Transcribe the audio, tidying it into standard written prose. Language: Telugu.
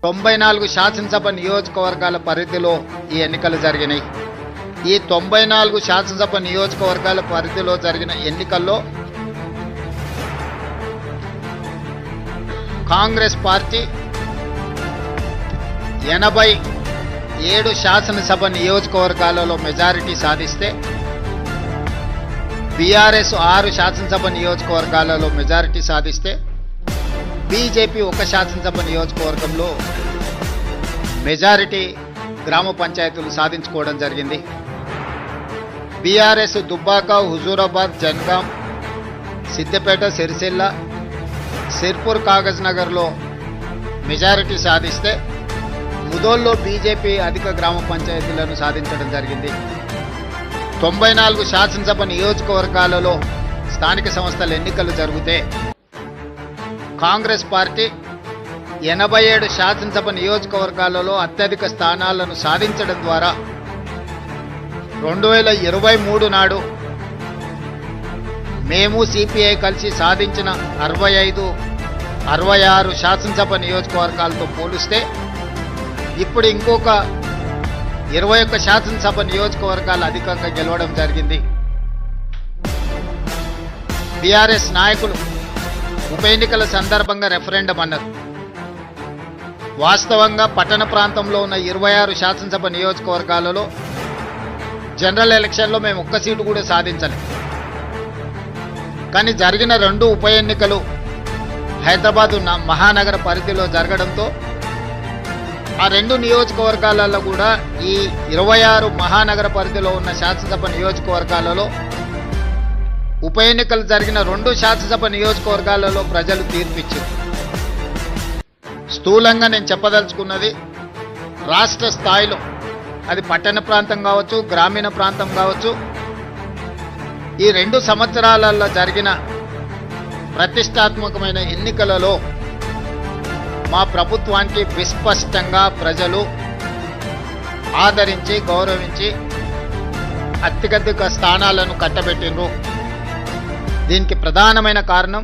94 శాసనసభ నియోజకవర్గాల పరిధిలో ఈ ఎన్నికలు జరిగినాయి. ఈ 94 శాసనసభ నియోజకవర్గాల పరిధిలో జరిగిన ఎన్నికల్లో కాంగ్రెస్ పార్టీ 87 శాసనసభ నియోజకవర్గాలలో మెజారిటీ సాధిస్తే బీఆర్ఎస్ 6 శాసనసభ నియోజకవర్గాలలో మెజారిటీ సాధిస్తే బీజేపీ 1 శాసనసభ నియోజకవర్గంలో మెజారిటీ గ్రామ పంచాయతీలు సాధించుకోవడం జరిగింది. బీఆర్ఎస్ దుబ్బాక, హుజూరాబాద్, జన్గాం, సిద్దిపేట, సిరిసిల్ల, సిర్పూర్, కాగజ్ నగర్లో మెజారిటీ సాధిస్తే ముదోల్లో బీజేపీ అధిక గ్రామ పంచాయతీలను సాధించడం జరిగింది. 94 శాసనసభ నియోజకవర్గాలలో స్థానిక సంస్థల ఎన్నికలు జరిగితే కాంగ్రెస్ పార్టీ 87 శాసనసభ నియోజకవర్గాలలో అత్యధిక స్థానాలను సాధించడం ద్వారా 2023 నాడు మేము సిపిఐ కలిసి సాధించిన 65-66 శాసనసభ నియోజకవర్గాలతో పోలిస్తే ఇప్పుడు ఇంకొక 21 శాసనసభ నియోజకవర్గాలు అధికంగా గెలవడం జరిగింది. బీఆర్ఎస్ నాయకులు ఉప ఎన్నికల సందర్భంగా రెఫరెండం అన్నారు. వాస్తవంగా పట్టణ ప్రాంతంలో ఉన్న 26 శాసనసభ నియోజకవర్గాలలో జనరల్ ఎలక్షన్లో మేము 1 సీటు కూడా సాధించలేదు. కానీ జరిగిన 2 ఉప ఎన్నికలు హైదరాబాద్ మహానగర పరిధిలో జరగడంతో ఆ 2 నియోజకవర్గాలలో కూడా ఈ 26 మహానగర పరిధిలో ఉన్న శాసనసభ నియోజకవర్గాలలో ఉప ఎన్నికలు జరిగిన 2 శాసనసభ నియోజకవర్గాలలో ప్రజలు తీర్పిచ్చారు. స్థూలంగా నేను చెప్పదలుచుకున్నది, రాష్ట్ర స్థాయిలో అది పట్టణ ప్రాంతం కావచ్చు, గ్రామీణ ప్రాంతం కావచ్చు, ఈ 2 సంవత్సరాలలో జరిగిన ప్రతిష్టాత్మకమైన ఎన్నికలలో మా ప్రభుత్వానికి విస్పష్టంగా ప్రజలు ఆదరించి గౌరవించి అత్యధిక స్థానాలను కట్టబెట్టిండ్రు. దీనికి ప్రధానమైన కారణం